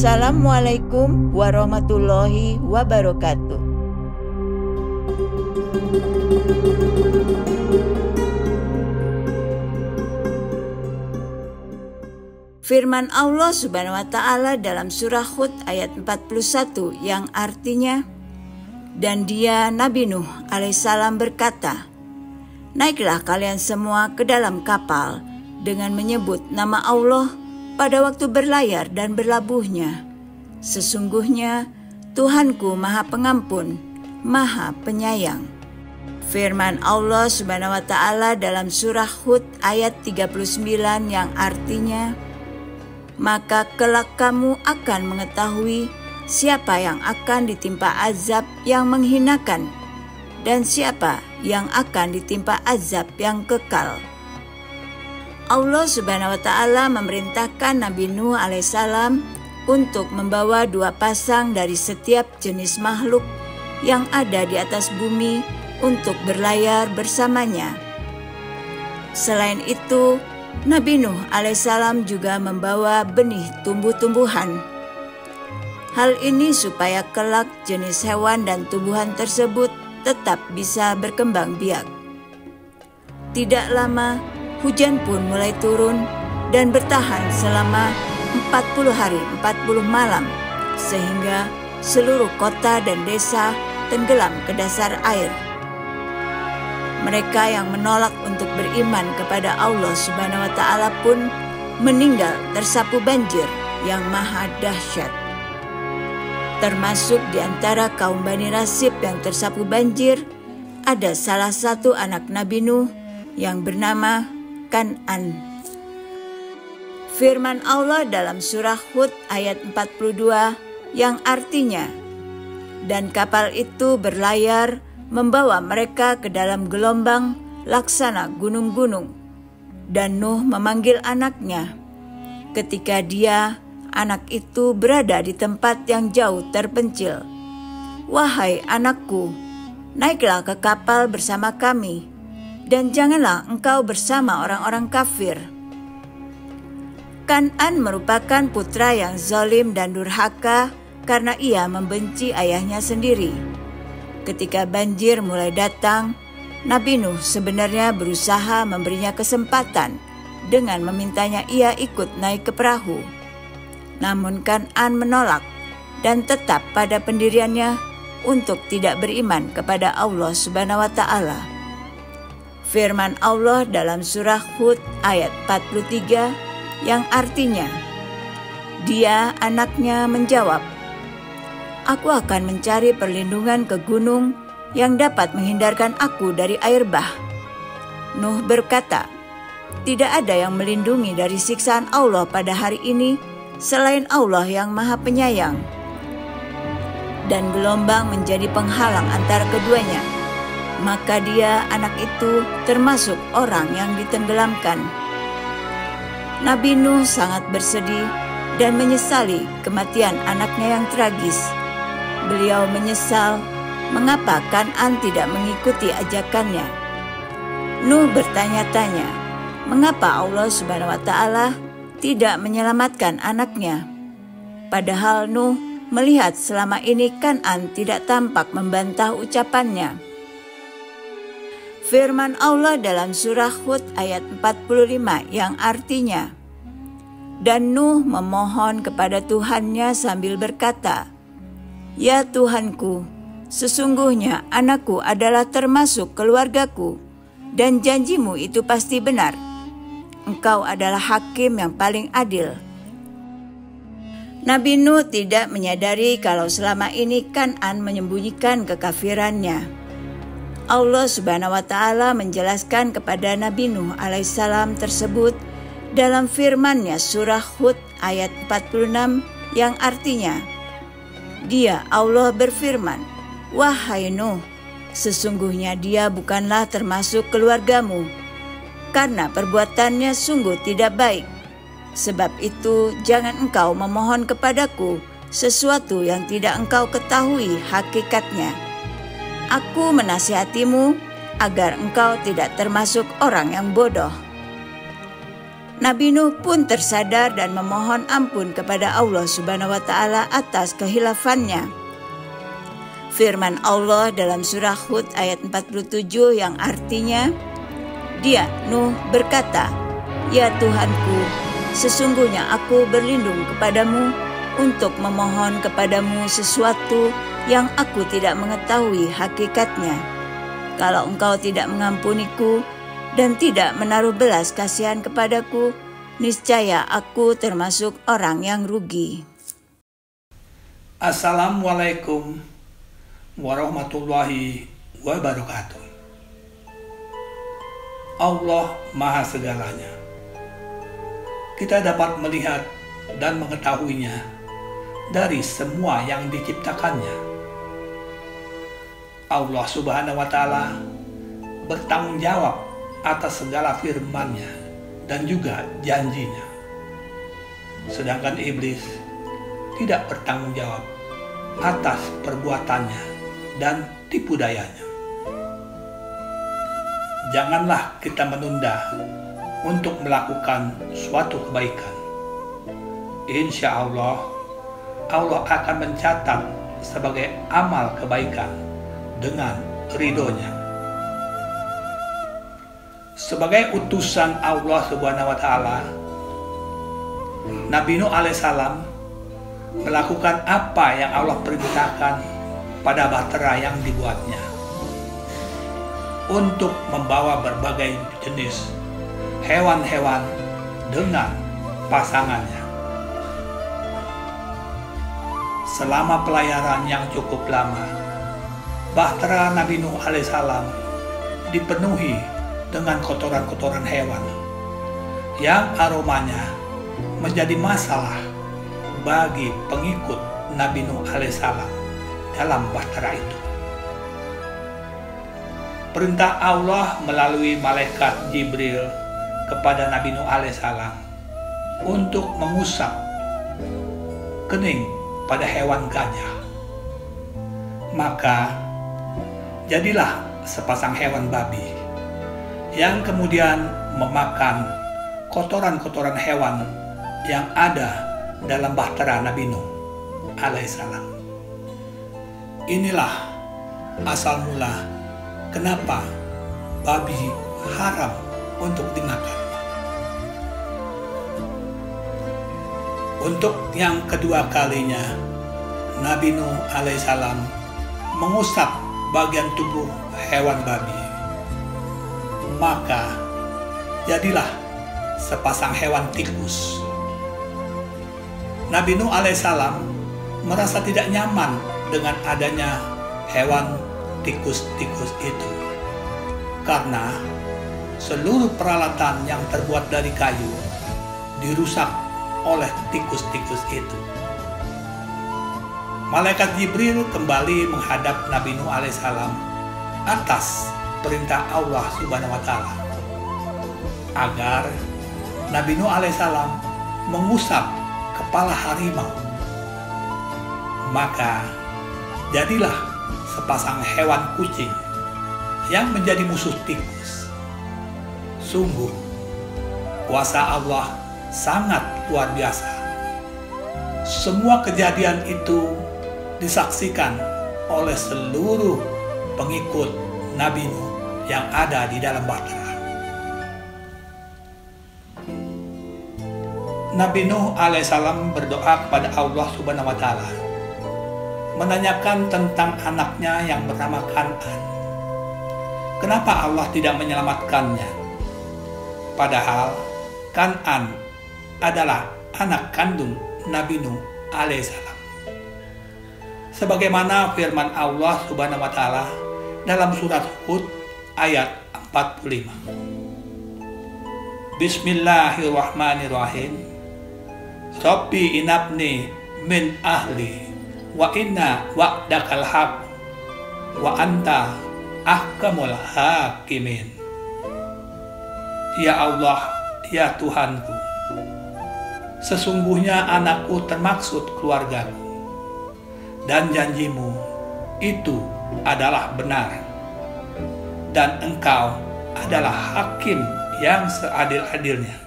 Wassalamualaikum warahmatullahi wabarakatuh. Firman Allah Subhanahu wa Ta'ala dalam surah Hud ayat 41 yang artinya, dan dia Nabi Nuh alaihissalam berkata, naiklah kalian semua ke dalam kapal dengan menyebut nama Allah pada waktu berlayar dan berlabuhnya. Sesungguhnya Tuhanku Maha Pengampun, Maha Penyayang. Firman Allah Subhanahu wa Ta'ala dalam surah Hud ayat 39 yang artinya, maka kelak kamu akan mengetahui siapa yang akan ditimpa azab yang menghinakan dan siapa yang akan ditimpa azab yang kekal. Allah Subhanahu wa Ta'ala memerintahkan Nabi Nuh alaihissalam untuk membawa 2 pasang dari setiap jenis makhluk yang ada di atas bumi untuk berlayar bersamanya. Selain itu, Nabi Nuh alaihissalam juga membawa benih tumbuh-tumbuhan. Hal ini supaya kelak jenis hewan dan tumbuhan tersebut tetap bisa berkembang biak. Tidak lama, hujan pun mulai turun dan bertahan selama 40 hari 40 malam, sehingga seluruh kota dan desa tenggelam ke dasar air. Mereka yang menolak untuk beriman kepada Allah Subhanahu wa Ta'ala pun meninggal tersapu banjir yang maha dahsyat. Termasuk di antara kaum Bani Rasib yang tersapu banjir, ada salah satu anak Nabi Nuh yang bernama Kan'an. Firman Allah dalam surah Hud ayat 42 yang artinya, dan kapal itu berlayar membawa mereka ke dalam gelombang laksana gunung-gunung. Dan Nuh memanggil anaknya. Ketika dia, anak itu berada di tempat yang jauh terpencil. Wahai anakku, naiklah ke kapal bersama kami, dan janganlah engkau bersama orang-orang kafir. Kan'an merupakan putra yang zalim dan durhaka karena ia membenci ayahnya sendiri. Ketika banjir mulai datang, Nabi Nuh sebenarnya berusaha memberinya kesempatan dengan memintanya ia ikut naik ke perahu. Namun Kan'an menolak dan tetap pada pendiriannya untuk tidak beriman kepada Allah Subhanahu wa Ta'ala. Firman Allah dalam surah Hud ayat 43 yang artinya, dia anaknya menjawab, aku akan mencari perlindungan ke gunung yang dapat menghindarkan aku dari air bah. Nuh berkata, tidak ada yang melindungi dari siksaan Allah pada hari ini selain Allah yang Maha Penyayang. Dan gelombang menjadi penghalang antara keduanya. Maka dia, anak itu, termasuk orang yang ditenggelamkan. Nabi Nuh sangat bersedih dan menyesali kematian anaknya yang tragis. Beliau menyesal mengapa Kan'an tidak mengikuti ajakannya. Nuh bertanya-tanya, mengapa Allah Subhanahu wa Ta'ala tidak menyelamatkan anaknya? Padahal Nuh melihat selama ini Kan'an tidak tampak membantah ucapannya. Firman Allah dalam surah Hud ayat 45 yang artinya, dan Nuh memohon kepada Tuhannya sambil berkata, ya Tuhanku, sesungguhnya anakku adalah termasuk keluargaku, dan janjimu itu pasti benar. Engkau adalah hakim yang paling adil. Nabi Nuh tidak menyadari kalau selama ini Kan'an menyembunyikan kekafirannya. Allah Subhanahu wa Ta'ala menjelaskan kepada Nabi Nuh alaihissalam tersebut dalam firman-Nya surah Hud ayat 46 yang artinya, dia Allah berfirman, wahai Nuh, sesungguhnya dia bukanlah termasuk keluargamu, karena perbuatannya sungguh tidak baik. Sebab itu jangan engkau memohon kepadaku sesuatu yang tidak engkau ketahui hakikatnya. Aku menasihatimu agar engkau tidak termasuk orang yang bodoh. Nabi Nuh pun tersadar dan memohon ampun kepada Allah Subhanahu wa taala atas kehilafannya. Firman Allah dalam surah Hud ayat 47 yang artinya, dia, Nuh, berkata, "Ya Tuhanku, sesungguhnya aku berlindung kepadamu untuk memohon kepadamu sesuatu yang aku tidak mengetahui hakikatnya. Kalau engkau tidak mengampuniku dan tidak menaruh belas kasihan kepadaku, niscaya aku termasuk orang yang rugi." Assalamualaikum warahmatullahi wabarakatuh. Allah Maha Segalanya. Kita dapat melihat dan mengetahuinya dari semua yang diciptakannya. Allah Subhanahu wa taala bertanggung jawab atas segala firman-Nya dan juga janjinya. Sedangkan iblis tidak bertanggung jawab atas perbuatannya dan tipu dayanya. Janganlah kita menunda untuk melakukan suatu kebaikan. Insya Allah, Allah akan mencatat sebagai amal kebaikan dengan ridhonya. Sebagai utusan Allah Subhanahu wa taala, Nabi Nuh alaihissalam melakukan apa yang Allah perintahkan pada bahtera yang dibuatnya untuk membawa berbagai jenis hewan-hewan dengan pasangannya. Selama pelayaran yang cukup lama, bahtera Nabi Nuh alaihissalam dipenuhi dengan kotoran-kotoran hewan yang aromanya menjadi masalah bagi pengikut Nabi Nuh alaihissalam dalam bahtera itu. Perintah Allah melalui malaikat Jibril kepada Nabi Nuh alaihissalam untuk mengusap kening pada hewan gajah. Maka jadilah sepasang hewan babi yang kemudian memakan kotoran-kotoran hewan yang ada dalam bahtera Nabi Nuh alaihissalam. Inilah asal mula kenapa babi haram untuk dimakan. Untuk yang kedua kalinya, Nabi Nuh alaihissalam mengusap bagian tubuh hewan babi. Maka jadilah sepasang hewan tikus. Nabi Nuh alaihissalam merasa tidak nyaman dengan adanya hewan tikus-tikus itu, karena seluruh peralatan yang terbuat dari kayu dirusak oleh tikus-tikus itu. Malaikat Jibril kembali menghadap Nabi Nuh alaihissalam atas perintah Allah Subhanahu wa taala agar Nabi Nuh alaihissalam mengusap kepala harimau. Maka jadilah sepasang hewan kucing yang menjadi musuh tikus. Sungguh, kuasa Allah sangat luar biasa. Semua kejadian itu disaksikan oleh seluruh pengikut Nabi Nuh yang ada di dalam bahtera. Nabi Nuh alaihissalam berdoa kepada Allah Subhanahu wa taala, menanyakan tentang anaknya yang bernama Kan'an. Kenapa Allah tidak menyelamatkannya? Padahal Kan'an adalah anak kandung Nabi Nuh alaihissalam. Sebagaimana firman Allah Subhanahu wa taala dalam surat Hud ayat 45. Bismillahirrahmanirrahim. Rabbi inabni min ahli wa inna wa'dakal haq wa anta ahkamul hakimin. Ya Allah, ya Tuhanku, sesungguhnya anakku termaksud keluargaku, dan janjimu itu adalah benar, dan engkau adalah hakim yang seadil-adilnya.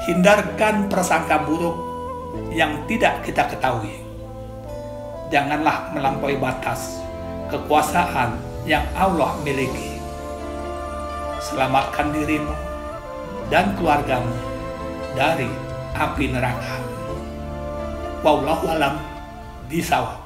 Hindarkan prasangka buruk yang tidak kita ketahui. Janganlah melampaui batas kekuasaan yang Allah miliki. Selamatkan dirimu dan keluargamu dari api neraka. Wallahu a'lam bishawab.